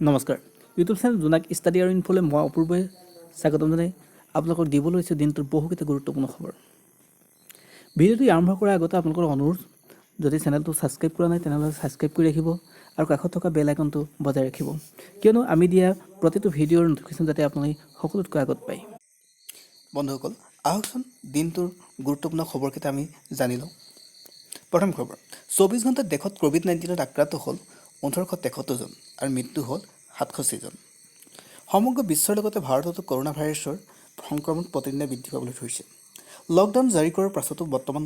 নমস্কাৰ YouTube channel জোনাক study আৰু ইনফোলৈ মই অপূৰ্বই স্বাগতম জনাই আপোনালোকক দিবলৈ লৈছোঁ দিনটোৰ বহুকেইটা গুৰুত্বপূৰ্ণ খবৰ। ভিডিঅ'টো আৰম্ভ কৰাৰ আগতে আপোনালোকৰ অনুৰোধ, যদি চেনেলটো ছাবস্ক্ৰাইব কৰা নাই তেনেহ'লে ছাবস্ক্ৰাইব কৰি ৰাখিব আৰু কাষত থকা বেল আইকনটো বজাই ৰাখিব, কিয়নো আমি দিয়া প্ৰতিটো ভিডিঅ'ৰ ন'টিফিকেশ্যন যাতে আপোনালোকে সকলোতকৈ আগত পায়। বন্ধুসকল, আহকচোন দিনটোৰ গুৰুত্বপূৰ্ণ খবৰকেইটা আমি জানি লওঁ। প্ৰথম খবৰ, 24 ঘণ্টাত দেশত ক'ভিড-19ত আক্ৰান্ত হ'ল 1873 জন আৰু মৃত্যু হ'ল 67 জন। সমগ্ৰ বিশ্বৰ লগতে ভাৰততো কৰোনা ভাইৰাছৰ সংক্ৰমণ প্ৰতিদিনে বৃদ্ধি পাবলৈ ধৰিছে। লকডাউন জাৰি কৰাৰ পাছতো বৰ্তমান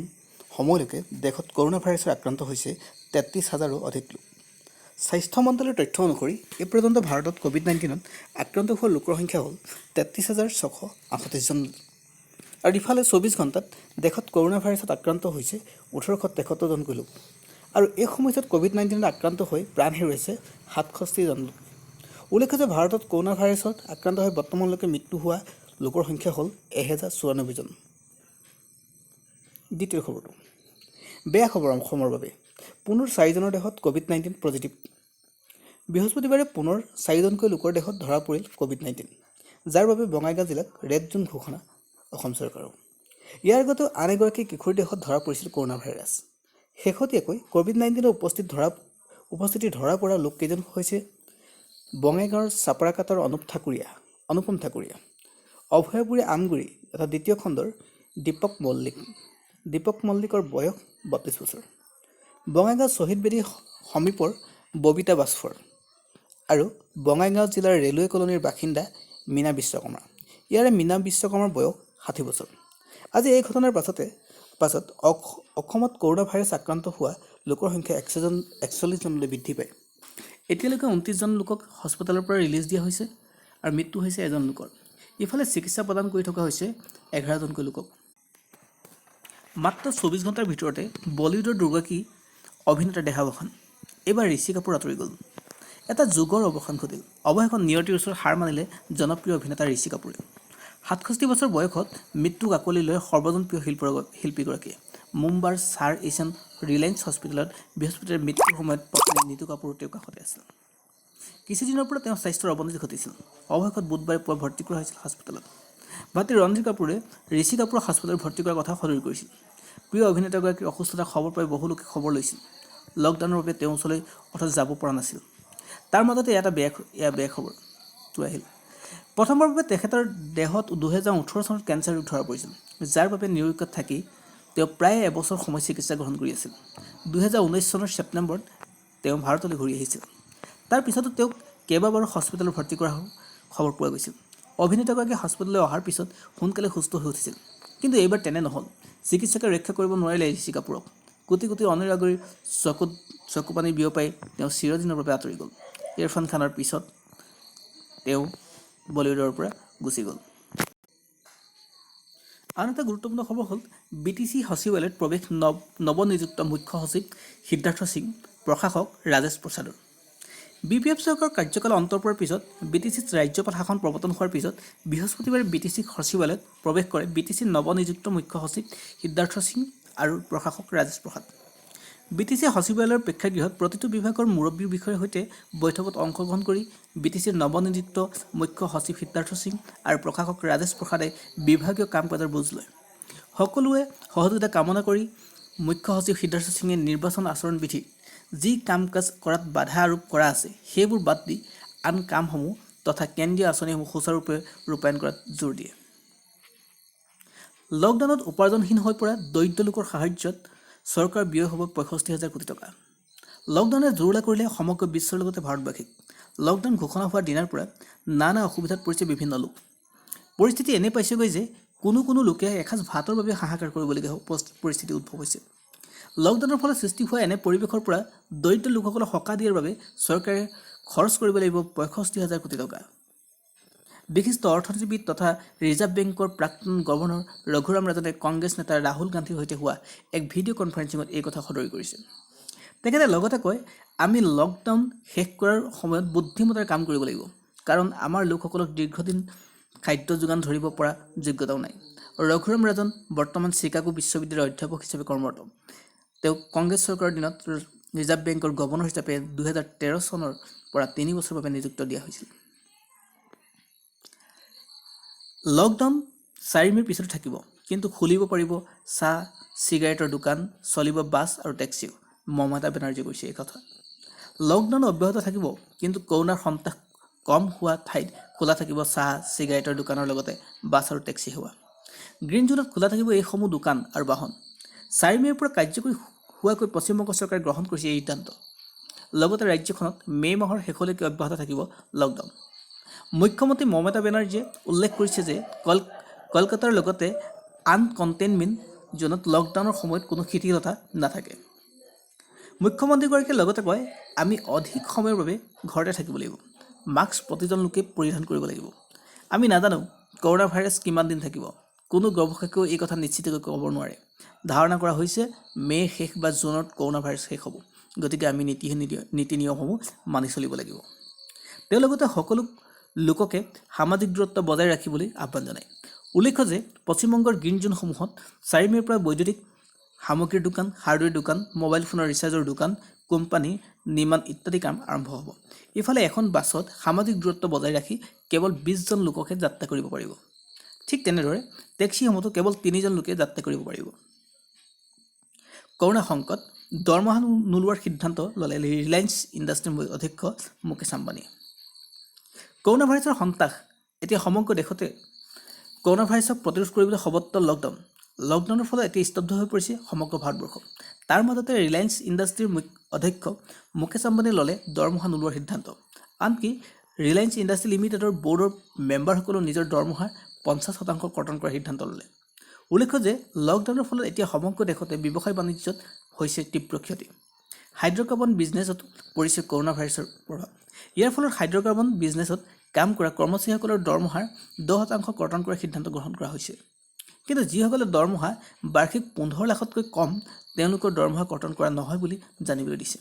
সময়লৈকে দেশত কৰোনা ভাইৰাছৰ আক্ৰান্ত হৈছে 33,000ৰো অধিক লোক। স্বাস্থ্য মন্ত্ৰালয়ৰ তথ্য অনুসৰি এই পৰ্যন্ত ভাৰতত ক'ভিড-19ত আক্ৰান্ত হোৱা লোকৰ সংখ্যা হ'ল 33,638 জন। আৰু ইফালে 24 ঘণ্টাত দেশত কৰোনা ভাইৰাছত আক্ৰান্ত হৈছে 1873 জনকৈ লোক। আৰু এই সময়ছোৱাত ক'ভিড-19ত আক্ৰান্ত হৈ প্ৰাণ হেৰুৱাইছে 67 জন লোক। উল্লেখ্য যে ভাৰতত কৰোনা ভাইৰাছত আক্ৰান্ত হৈ বৰ্তমানলৈকে মৃত্যু হোৱা লোকৰ সংখ্যা হ'ল 1094 জন। দ্বিতীয় খবৰটো, বেয়া খবৰ অসমৰ বাবে, পুনৰ 4জনৰ দেহত ক'ভিড-19 পজিটিভ। বৃহস্পতিবাৰে পুনৰ 4জনকৈ লোকৰ দেহত ধৰা পৰিল ক'ভিড-19, যাৰ বাবে বঙাইগাঁও জিলাক ৰেড জোন ঘোষণা অসম চৰকাৰৰ। ইয়াৰ আগতেও আন এগৰাকী কিশোৰীৰ দেহত ধৰা পৰিছিল কৰোনা ভাইৰাছ। শেহতীয়াকৈ ক'ভিড-19ৰ উপস্থিতি ধৰা পৰা লোককেইজন হৈছে বঙাইগাঁৱৰ চাপৰাকাটাৰ অনুপম ঠাকুৰীয়া, অভয়াপুৰী আমগুৰি তথা দ্বিতীয় খণ্ডৰ দীপক মল্লিকৰ বয়স 32 বছৰ, বঙাইগাঁও শ্বহীদ বেদী সমীপৰ ববিতা বাছফৰ আৰু বঙাইগাঁও জিলাৰ ৰেলৱে কলনীৰ বাসিন্দা মীনা বিশ্বকৰ্মা। ইয়াৰে মীনা বিশ্বকৰ্মাৰ বয়স 60 বছৰ। আজি এই ঘটনাৰ পাছত অসমত কৰোনা ভাইৰাছ আক্ৰান্ত হোৱা লোকৰ সংখ্যা 41 জনলৈ বৃদ্ধি পায়। এতিয়ালৈকে 29 জন লোকক হস্পিটেলৰ পৰা ৰিলিজ দিয়া হৈছে আৰু মৃত্যু হৈছে 1জন লোকৰ। ইফালে চিকিৎসা প্ৰদান কৰি থকা হৈছে 11জনকৈ লোকক। মাত্ৰ 24 ঘণ্টাৰ ভিতৰতে বলিউডৰ দুগৰাকী অভিনেতাৰ দেহাৱসান। এইবাৰ ঋষি কাপুৰ আঁতৰি গ'ল। এটা যুগৰ অৱসান ঘটিল। অৱশেষত নিয়তিৰ ওচৰত হাৰ মানিলে জনপ্ৰিয় অভিনেতা ঋষি কাপুৰে। 67 বছৰ বয়সত মৃত্যুক আঁকোৱালি লৈ সৰ্বজনপ্ৰিয় শিল্পীগৰাকীয়ে মুম্বাইৰ ছাৰ এছিয়ান ৰিলায়েন্স হস্পিটেলত বৃহস্পতিবাৰে মৃত্যুৰ সময়ত পত্নী নীতু কাপুৰ তেওঁৰ কাষতে আছিল। কিছুদিনৰ পৰা তেওঁৰ স্বাস্থ্যৰ অৱনতি ঘটিছিল। অৱশেষত বুধবাৰে পুৱা ভৰ্তি কৰা হৈছিল হস্পিটেলত। ভাতৃ ৰণধীৰ কাপুৰে ঋষি কাপুৰক হস্পিটেলত ভৰ্তি কৰাৰ কথা সদৰি কৰিছিল। প্ৰিয় অভিনেতাগৰাকীৰ অসুস্থতাৰ খবৰ পাই বহু লোকে খবৰ লৈছিল। লকডাউনৰ বাবে তেওঁ ওচৰলৈ অথচ যাব পৰা নাছিল। তাৰ মাজতে এয়া বেয়া খবৰটো আহিল। প্ৰথমবাৰৰ বাবে তেখেতৰ দেহত 2018 চনত কেঞ্চাৰ ৰোগ ধৰা পৰিছিল, যাৰ বাবে নিউয়ৰ্কত থাকি তেওঁ প্ৰায় এবছৰ সময় চিকিৎসা গ্ৰহণ কৰি আছিল। 2019 চনৰ ছেপ্টেম্বৰত তেওঁ ভাৰতলৈ ঘূৰি আহিছিল। তাৰ পিছতো তেওঁক কেইবাবাৰো হস্পিটেলত ভৰ্তি কৰাৰ খবৰ পোৱা গৈছিল। অভিনেতাগৰাকী হস্পিটেললৈ অহাৰ পিছত সোনকালে সুস্থ হৈ উঠিছিল, কিন্তু এইবাৰ তেনে নহ'ল। চিকিৎসকে ৰক্ষা কৰিব নোৱাৰিলে ঋষি কাপুৰক। কোটি কোটি অনুৰাগীৰ চকুপানী বিয়পাই তেওঁ চিৰদিনৰ বাবে আঁতৰি গ'ল। ইৰফান খানৰ পিছত তেওঁ বলিউডৰ পৰা গুচি গ'ল। আন এটা গুৰুত্বপূৰ্ণ খবৰ হ'ল BTC সচিবালয়ত প্ৰৱেশ নৱনিযুক্ত মুখ্য সচিব সিদ্ধাৰ্থ সিং, প্ৰশাসক ৰাজেশ প্ৰসাদৰ। BPF চৰকাৰৰ কাৰ্যকাল অন্তৰ পৰাৰ পিছত BTCত ৰাজ্যপাল শাসন প্ৰৱৰ্তন হোৱাৰ পিছত বৃহস্পতিবাৰে BTC সচিবালয়ত প্ৰৱেশ কৰে BTCৰ নৱনিযুক্ত মুখ্য সচিব সিদ্ধাৰ্থ সিং আৰু প্ৰশাসক ৰাজেশ প্ৰসাদ। BTC সচিবালয়ৰ প্ৰেক্ষাগৃহত প্ৰতিটো বিভাগৰ মুৰব্বীৰ বিষয়াৰ সৈতে বৈঠকত অংশগ্ৰহণ কৰি BTCৰ নৱনিযুক্ত মুখ্য সচিব সিদ্ধাৰ্থ সিং আৰু প্ৰশাসক ৰাজেশ প্ৰসাদে বিভাগীয় কাম কাজৰ বুজ লয়। সকলোৱে সহযোগিতা কামনা কৰি মুখ্য সচিব সিদ্ধাৰ্থ সিঙে নিৰ্বাচন আচৰণ বিধিত যি কাম কাজ কৰাত বাধা আৰোপ কৰা আছে সেইবোৰ বাদ দি আন কামসমূহ তথা কেন্দ্ৰীয় আঁচনিসমূহ সুচাৰুৰূপে ৰূপায়ণ কৰাত জোৰ দিয়ে। লকডাউনত উপাৰ্জনহীন হৈ পৰা দৰিদ্ৰ লোকৰ সাহায্যত চৰকাৰৰ ব্যয় হ'ব 65,000 কোটি টকা। লকডাউনে জুৰুলা কৰিলে সমগ্ৰ বিশ্বৰ লগতে ভাৰতবাসীক। লকডাউন ঘোষণা হোৱাৰ দিনাৰ পৰা নানা অসুবিধাত পৰিছে বিভিন্ন লোক। পৰিস্থিতি এনে পাইছেগৈ যে কোনো লোকে এসাঁজ ভাতৰ বাবে হাহাকাৰ কৰিবলগীয়া পৰিস্থিতি উদ্ভৱ হৈছে। লকডাউনৰ ফলত সৃষ্টি হোৱা এনে পৰিৱেশৰ পৰা দৰিদ্ৰ লোকসকলক সকাহ দিয়াৰ বাবে চৰকাৰে খৰচ কৰিব লাগিব 65,000 কোটি টকা। বিশিষ্ট অৰ্থনীতিবিদ তথা ৰিজাৰ্ভ বেংকৰ প্ৰাক্তন গভৰ্ণৰ ৰঘুৰাম ৰাজনে কংগ্ৰেছ নেতা ৰাহুল গান্ধীৰ সৈতে হোৱা এক ভিডিঅ' কনফাৰেন্সিঙত এই কথা সদৰি কৰিছে। তেখেতে লগতে কয়, আমি লকডাউন শেষ কৰাৰ সময়ত বুদ্ধিমত্তাৰে কাম কৰিব লাগিব, কাৰণ আমাৰ লোকসকলক দীৰ্ঘদিন খাদ্য যোগান ধৰিব পৰা যোগ্যতাও নাই। ৰঘুৰাম ৰাজন বৰ্তমান চিকাগো বিশ্ববিদ্যালয়ৰ অধ্যাপক হিচাপে কৰ্মৰত। তেওঁ কংগ্ৰেছ চৰকাৰৰ দিনত ৰিজাৰ্ভ বেংকৰ গভৰ্ণৰ হিচাপে 2013 চনৰ পৰা 3 বছৰৰ বাবে নিযুক্ত দিয়া হৈছিল। লকডাউন 4 মে'ৰ পিছতো থাকিব, কিন্তু খুলিব পাৰিব চাহ চিগাৰেটৰ দোকান, চলিব বাছ আৰু টেক্সিও। মমতা বেনাৰ্জীয়ে কৈছে এই কথা। লকডাউন অব্যাহত থাকিব, কিন্তু কৰোনাৰ সন্ত্ৰাস কম হোৱা ঠাইত খোলা থাকিব চাহ চিগাৰেটৰ দোকানৰ লগতে বাছ আৰু টেক্সি সেৱা। গ্ৰীণ জোনত খোলা থাকিব এইসমূহ দোকান আৰু বাহন। 4 মে'ৰ পৰা কাৰ্যকৰী হোৱাকৈ পশ্চিমবংগ চৰকাৰে গ্ৰহণ কৰিছে এই সিদ্ধান্ত। লগতে ৰাজ্যখনত মে' মাহৰ শেষলৈকে অব্যাহত থাকিব লকডাউন। মুখ্যমন্ত্ৰী মমতা বেনাৰ্জীয়ে উল্লেখ কৰিছে যে কলকাতাৰ লগতে আন কণ্টেইনমেণ্ট জোনত লকডাউনৰ সময়ত কোনো শিথিলতা নাথাকে। মুখ্যমন্ত্ৰীগৰাকীয়ে লগতে কয়, আমি অধিক সময়ৰ বাবে ঘৰতে থাকিব লাগিব। মাস্ক প্ৰতিজন লোকে পৰিধান কৰিব লাগিব। আমি নাজানো কৰোনা ভাইৰাছ কিমান দিন থাকিব। কোনো গৱেষকেও এই কথা নিশ্চিতকৈ ক'ব নোৱাৰে। ধাৰণা কৰা হৈছে মে' শেষ বা জুনত কৰোনা ভাইৰাছ শেষ হ'ব। গতিকে আমি নীতি নিয়মসমূহ মানি চলিব লাগিব। তেওঁ লগতে সকলো লোককে সামাজিক দূৰত্ব বজাই ৰাখিবলৈ আহ্বান জনায়। উল্লেখ্য যে পশ্চিমবংগৰ গ্ৰীণ জোনসমূহত 4 মে'ৰ পৰা বৈদ্যুতিক সামগ্ৰীৰ দোকান, হাৰ্ডৱেৰ দোকান, মোবাইল ফোনৰ ৰিচাৰ্জৰ দোকান, কোম্পানী, নিৰ্মাণ ইত্যাদি কাম আৰম্ভ হ'ব। ইফালে এখন বাছত সামাজিক দূৰত্ব বজাই ৰাখি কেৱল 20 জন লোকহে যাত্ৰা কৰিব পাৰিব। ঠিক তেনেদৰে টেক্সিসমূহতো কেৱল 3 জন লোকে যাত্ৰা কৰিব পাৰিব। কৰোনা সংকট, দৰমহা নোলোৱাৰ সিদ্ধান্ত ল'লে ৰিলায়েন্স ইণ্ডাষ্ট্ৰীৰ অধ্যক্ষ মুকেশ আম্বানীয়ে। কৰোনা ভাইৰাছৰ সন্ত্ৰাস, এতিয়া সমগ্ৰ দেশতে কৰোনা ভাইৰাছক প্ৰতিৰোধ কৰিবলৈ সৰ্বত্ৰ লকডাউন। লকডাউনৰ ফলত এতিয়া স্তব্ধ হৈ পৰিছে সমগ্ৰ ভাৰতবৰ্ষ। তাৰ মাজতে ৰিলায়েন্স ইণ্ডাষ্ট্ৰীৰ অধ্যক্ষ মুকেশ আম্বানীয়ে ল'লে দৰমহা নোলোৱাৰ সিদ্ধান্ত। আনকি ৰিলায়েন্স ইণ্ডাষ্ট্ৰী লিমিটেডৰ বৰ্ডৰ মেম্বাৰসকলেও নিজৰ দৰমহাৰ 50% কৰ্তন কৰাৰ সিদ্ধান্ত ল'লে। উল্লেখ্য যে লকডাউনৰ ফলত এতিয়া সমগ্ৰ দেশতে ব্যৱসায় বাণিজ্যত হৈছে তীব্ৰ ক্ষতি। হাইড্ৰ'কাৰ্বন বিজনেছত পৰিছে কৰোনা ভাইৰাছৰ প্ৰভাৱ। ইয়াৰ ফলত হাইড্ৰ'কাৰ্বন বিজনেছত কাম কৰা কৰ্মচাৰীসকলৰ দৰমহাৰ 10% কৰ্তন কৰাৰ সিদ্ধান্ত গ্ৰহণ কৰা হৈছে। কিন্তু যিসকলে দৰমহা বাৰ্ষিক 15 লাখতকৈ কম, তেওঁলোকৰ দৰমহা কৰ্তন কৰা নহয় বুলি জানিবলৈ দিছে।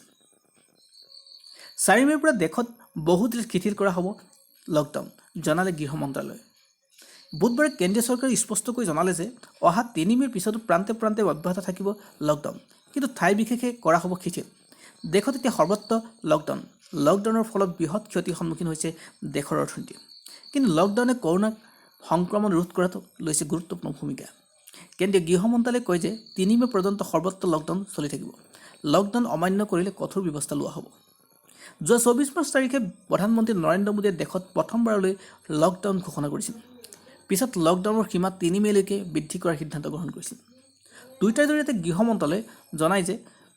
4 মে'ৰ পৰা দেশত বহু জিলাত শিথিল কৰা হ'ব লকডাউন, জনালে গৃহ মন্ত্ৰালয়ে। বুধবাৰে কেন্দ্ৰীয় চৰকাৰে স্পষ্টকৈ জনালে যে অহা 3 মে'ৰ পিছতো প্ৰান্তে প্ৰান্তে অব্যাহত থাকিব লকডাউন, কিন্তু ঠাই বিশেষে কৰা হ'ব শিথিল। দেশত এতিয়া সৰ্বত্ৰ লকডাউন। লকডাউনৰ ফলত বৃহৎ ক্ষতিৰ সন্মুখীন হৈছে দেশৰ অৰ্থনীতি। কিন্তু লকডাউনে কৰোনা সংক্ৰমণ ৰোধ কৰাটো লৈছে গুৰুত্বপূৰ্ণ ভূমিকা। কেন্দ্ৰীয় গৃহ মন্ত্ৰালয়ে কয় যে 3 মে' পৰ্যন্ত সৰ্বত্ৰ লকডাউন চলি থাকিব। লকডাউন অমান্য কৰিলে কঠোৰ ব্যৱস্থা লোৱা হ'ব। যোৱা 24 মাৰ্চ তাৰিখে প্ৰধানমন্ত্ৰী নৰেন্দ্ৰ মোদীয়ে দেশত প্ৰথমবাৰলৈ লকডাউন ঘোষণা কৰিছিল। পিছত লকডাউনৰ সীমা 3 মে'লৈকে বৃদ্ধি কৰাৰ সিদ্ধান্ত গ্ৰহণ কৰিছিল। টুইটাৰৰ জৰিয়তে গৃহ মন্ত্ৰালয়ে জনায় যে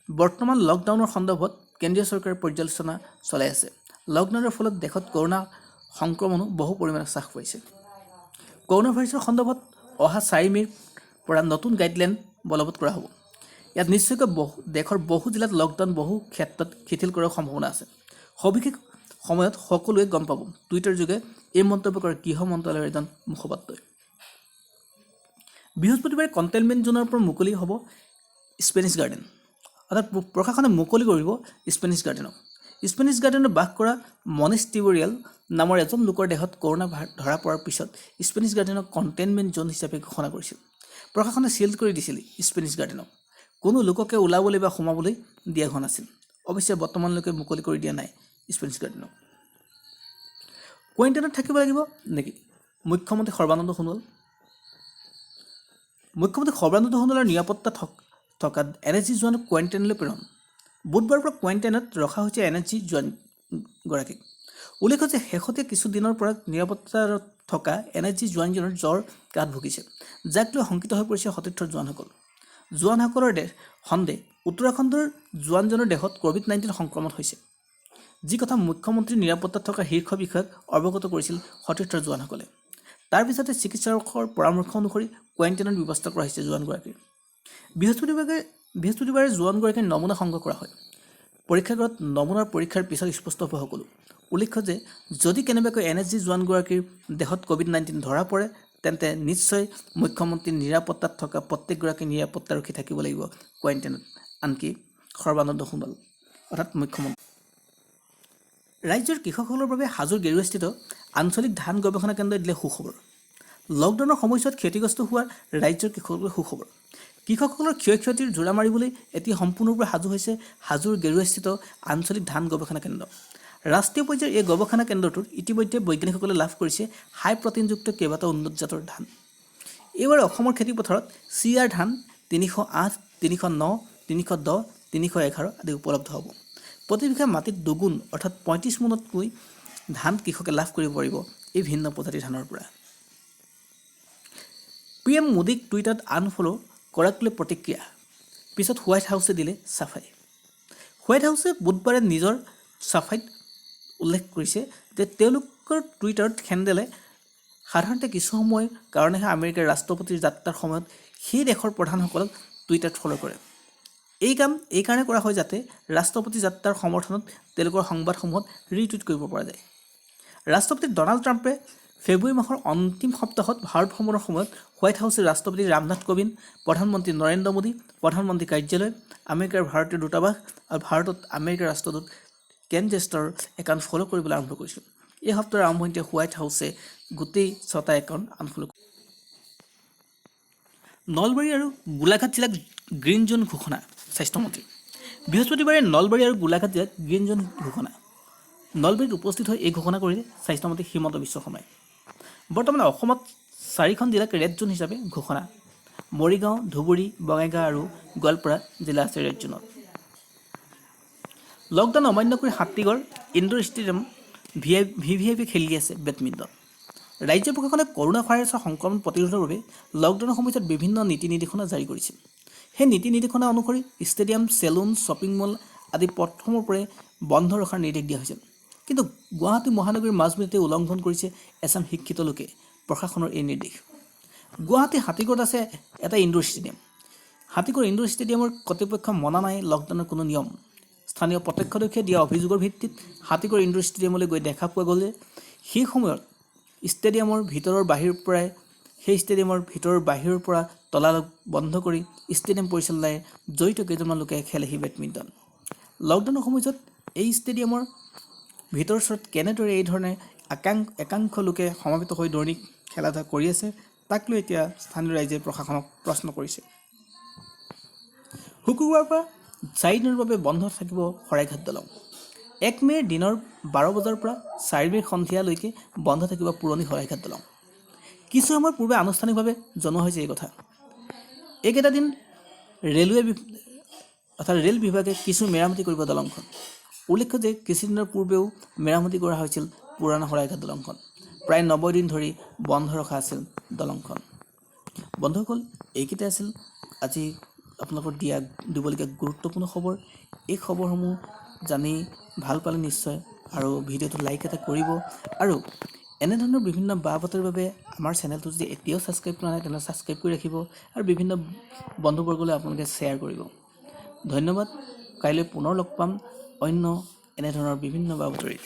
বৰ্তমান লকডাউনৰ সন্দৰ্ভত কেন্দ্ৰীয় চৰকাৰে পৰ্যালোচনা চলাই আছে। লকডাউনৰ ফলত দেশত কৰোনা সংক্ৰমণো বহু পৰিমাণে হ্ৰাস পাইছে। কৰোনা ভাইৰাছৰ সন্দৰ্ভত অহা 4 মে'ৰ পৰা নতুন গাইডলাইন বলৱৎ কৰা হ'ব। ইয়াত নিশ্চয়কৈ দেশৰ বহু জিলাত লকডাউন বহু ক্ষেত্ৰত শিথিল কৰাৰ সম্ভাৱনা আছে। সবিশেষ সময়ত সকলোৱে গম পাব, টুইটাৰ যোগে এই মন্তব্য কৰে গৃহ মন্ত্ৰালয়ৰ এজন মুখপাত্ৰই। বৃহস্পতিবাৰে কণ্টেইনমেণ্ট জোনৰ পৰা মুকলি হ'ব স্পেনিছ গাৰ্ডেন। অৰ্থাৎ প্ৰশাসনে মুকলি কৰিব স্পেনিছ গাৰ্ডেনক। স্পেনিছ গাৰ্ডেনত বাস কৰা মনিছ টিউবৰিয়েল নামৰ এজন লোকৰ দেহত কৰোনা ধৰা পৰাৰ পিছত স্পেনিছ গাৰ্ডেনক কণ্টেইনমেণ্ট জোন হিচাপে ঘোষণা কৰিছিল। প্ৰশাসনে চিল কৰি দিছিল স্পেনিছ গাৰ্ডেনক। কোনো লোককে ওলাবলৈ বা সোমাবলৈ দিয়া হোৱা নাছিল। অৱশ্যে বৰ্তমানলৈকে মুকলি কৰি দিয়া নাই স্পেনিছ গাৰ্ডেনক। কোৱাৰেণ্টাইনত থাকিব লাগিব নেকি? মুখ্যমন্ত্ৰী সৰ্বানন্দ সোণোৱালৰ নিৰাপত্তা থকা NSG জোৱানক কোৱাৰেণ্টাইনলৈ প্ৰেৰণ। বুধবাৰৰ পৰা কোৱাৰেণ্টাইনত ৰখা হৈছে NSG জোৱানগৰাকীক। উল্লেখ্য যে শেহতীয়া কিছুদিনৰ পৰা নিৰাপত্তাত থকা NSG জোৱানজনৰ জ্বৰ কাহ ভুগিছে, যাক লৈ শংকিত হৈ পৰিছে সতীৰ্থৰ জোৱানসকল। জোৱানসকলৰ সন্দেহ উত্তৰাখণ্ডৰ জোৱানজনৰ দেহত COVID-19 সংক্ৰমণ হৈছে, যি কথা মুখ্যমন্ত্ৰীৰ নিৰাপত্তাত থকা শীৰ্ষ বিষয়াক অৱগত কৰিছিল সতীৰ্থৰ জোৱানসকলে। তাৰ পিছতে চিকিৎসকৰ পৰামৰ্শ অনুসৰি কোৱাৰেণ্টাইনৰ ব্যৱস্থা কৰা হৈছে জোৱানগৰাকীৰ। বৃহস্পতিবাৰে জোৱানগৰাকীৰ নমুনা সংগ্ৰহ কৰা হয়। পৰীক্ষাগাৰত নমুনাৰ পৰীক্ষাৰ পিছত স্পষ্ট হ'ব সকলো। উল্লেখ্য যে যদি কেনেবাকৈ NSG জোৱানগৰাকীৰ দেহত COVID-19 ধৰা পৰে, তেন্তে নিশ্চয় মুখ্যমন্ত্ৰীৰ নিৰাপত্তাত থকা প্ৰত্যেকগৰাকী নিৰাপত্তাৰক্ষী থাকিব লাগিব কোৱাৰেণ্টাইনত, আনকি সৰ্বানন্দ সোণোৱাল অৰ্থাৎ মুখ্যমন্ত্ৰী। ৰাজ্যৰ কৃষকসকলৰ বাবে হাজোৰ গেৰুৱাস্থিত আঞ্চলিক ধান গৱেষণা কেন্দ্ৰই দিলে সুখবৰ। লকডাউনৰ সময়ছোৱাত ক্ষতিগ্ৰস্ত হোৱা ৰাজ্যৰ কৃষকসকলৰ সুখবৰ। কৃষকসকলৰ ক্ষয়ক্ষতিৰ জোৰা মাৰিবলৈ এতিয়া সম্পূৰ্ণৰূপে সাজু হৈছে হাজোৰ গেৰুৱাস্থিত আঞ্চলিক ধান গৱেষণা কেন্দ্ৰ। ৰাষ্ট্ৰীয় পৰ্যায়ৰ এই গৱেষণা কেন্দ্ৰটোত ইতিমধ্যে বৈজ্ঞানিকসকলে লাভ কৰিছে হাই প্ৰটিনযুক্ত কেইবাটাও উন্নত জাতৰ ধান। এইবাৰ অসমৰ খেতিপথাৰত CR ধান 308, 309, 310, 311 আদি উপলব্ধ হ'ব। প্ৰতি বিঘা মাটিত দুগুণ অৰ্থাৎ 35 মোনতকৈ ধান কৃষকে লাভ কৰিব পাৰিব এই ভিন্ন প্ৰজাতিৰ ধানৰ পৰা। PM মোদীক টুইটাৰত আনফল' কৰাক লৈ প্ৰতিক্ৰিয়া, পিছত হোৱাইট হাউছে দিলে চাফাই। হোৱাইট হাউছে বুধবাৰে নিজৰ চাফাইত উল্লেখ কৰিছে যে তেওঁলোকৰ টুইটাৰত হেণ্ডেলে সাধাৰণতে কিছু সময়ৰ কাৰণেহে আমেৰিকাৰ ৰাষ্ট্ৰপতিৰ যাত্ৰাৰ সময়ত সেই দেশৰ প্ৰধানসকলক টুইটাৰত ফ'ল' কৰে। এই কাম এইকাৰণে কৰা হয় যাতে ৰাষ্ট্ৰপতি যাত্ৰাৰ সমৰ্থনত তেওঁলোকৰ সংবাদসমূহত ৰিটুইট কৰিব পৰা যায়। ৰাষ্ট্ৰপতি ডনাল্ড ট্ৰাম্পে ফেব্ৰুৱাৰী মাহৰ অন্তিম সপ্তাহত ভাৰত ভ্ৰমণৰ সময়ত হোৱাইট হাউছে ৰাষ্ট্ৰপতি ৰামনাথ কোবিন্দ, প্ৰধানমন্ত্ৰী নৰেন্দ্ৰ মোদী, প্ৰধানমন্ত্ৰী কাৰ্যালয়, আমেৰিকাৰ ভাৰতীয় দূতাবাস আৰু ভাৰতত আমেৰিকাৰ ৰাষ্ট্ৰদূত কেন জেষ্টাৰৰ একাউণ্ট ফ'ল' কৰিবলৈ আৰম্ভ কৰিছিল। এই সপ্তাহৰ আৰম্ভণিতে হোৱাইট হাউছে গোটেই 6টা একাউণ্ট আনফ'ল' কৰিছিল। নলবাৰী আৰু গোলাঘাট জিলাক গ্ৰীণ জ'ন ঘোষণা, স্বাস্থ্যমন্ত্ৰী। বৃহস্পতিবাৰে নলবাৰী আৰু গোলাঘাট জিলাক গ্ৰীণ জ'ন ঘোষণা। নলবাৰীত উপস্থিত হৈ এই ঘোষণা কৰিলে স্বাস্থ্যমন্ত্ৰী হিমন্ত বিশ্ব শৰ্মাই। বৰ্তমান অসমত 4খন জিলাক ৰেড জ'ন হিচাপে ঘোষণা। মৰিগাঁও, ধুবুৰী, বঙাইগাঁও আৰু গোৱালপাৰা জিলা আছে ৰেড জ'নত। লকডাউন অমান্য কৰি হাতীগড় ইনডোৰ ষ্টেডিয়াম VVIP খেলি আছে বেডমিণ্টন। ৰাজ্য প্ৰশাসনে কৰোনা ভাইৰাছৰ সংক্ৰমণ প্ৰতিৰোধৰ বাবে লকডাউনৰ সময়ছোৱাত বিভিন্ন নীতি নিৰ্দেশনা জাৰি কৰিছিল। সেই নীতি নিৰ্দেশনা অনুসৰি ষ্টেডিয়াম, চেলুন, শ্বপিং মল আদি প্ৰথমৰ পৰাই বন্ধ ৰখাৰ নিৰ্দেশ দিয়া হৈছিল। কিন্তু গুৱাহাটী মহানগৰীৰ মাজমজিয়াতে উলংঘন কৰিছে এচাম শিক্ষিত লোকে প্ৰশাসনৰ এই নিৰ্দেশ। গুৱাহাটী হাতীগড়ত আছে এটা ইনডোৰ ষ্টেডিয়াম। হাতীগড় ইনডোৰ ষ্টেডিয়ামৰ কৰ্তৃপক্ষ মনা নাই লকডাউনৰ কোনো নিয়ম। স্থানীয় প্ৰত্যক্ষদৰ্শীয়ে দিয়া অভিযোগৰ ভিত্তিত হাতীগড় ইনডোৰ ষ্টেডিয়ামলৈ গৈ দেখা পোৱা গ'লে সেই সময়ত ষ্টেডিয়ামৰ ভিতৰৰ বাহিৰৰ পৰা তলালক বন্ধ কৰি ষ্টেডিয়াম পৰিচালনাৰে জড়িত কেইজনমান লোকে খেলেহি বেডমিণ্টন। লকডাউনৰ সময়ছোৱাত এই ষ্টেডিয়ামৰ ভিতৰ চৰত কেনেদৰে এই ধৰণে একাংশ লোকে সমাবেত হৈ দৈনিক খেলা ধূলা কৰি আছে তাক লৈ এতিয়া স্থানীয় ৰাইজে প্ৰশাসনক প্ৰশ্ন কৰিছে। শুকুৰবাৰৰ পৰা 4 দিনৰ বাবে বন্ধ থাকিব শৰাইঘাট দলং। 1 মে'ৰ দিনৰ 12 বজাৰ পৰা 4 মে'ৰ সন্ধিয়ালৈকে বন্ধ থাকিব পুৰণি শৰাইঘাট দলং। কিছু সময়ৰ পূৰ্বে আনুষ্ঠানিকভাৱে জনোৱা হৈছে এই কথা। এইকেইটা দিন ৰেল বিভাগে কিছু মেৰামতি কৰিব দলংখন। উল্লেখ্য যে কিছুদিনৰ পূৰ্বেও মেৰামতি কৰা হৈছিল পুৰণা শৰাইঘাট দলংখন। প্ৰায় 90 দিন ধৰি বন্ধ ৰখা আছিল দলংখন। বন্ধুসকল, এইকেইটা আছিল আজি আপোনালোকৰ দিবলগীয়া গুৰুত্বপূৰ্ণ খবৰ। এই খবৰসমূহ জানি ভাল পালে নিশ্চয় আৰু ভিডিঅ'টো লাইক এটা কৰিব আৰু এনেধৰণৰ বিভিন্ন বা বাতৰিৰ বাবে আমাৰ চেনেলটো যদি এতিয়াও ছাবস্ক্ৰাইব কৰা নাই তেনেহ'লে ছাবস্ক্ৰাইব কৰি ৰাখিব আৰু বিভিন্ন বন্ধুবৰ্গলৈ আপোনালোকে শ্বেয়াৰ কৰিব। ধন্যবাদ। কাইলৈ পুনৰ লগ পাম অন্য এনেধৰণৰ বিভিন্ন বা বাতৰিত।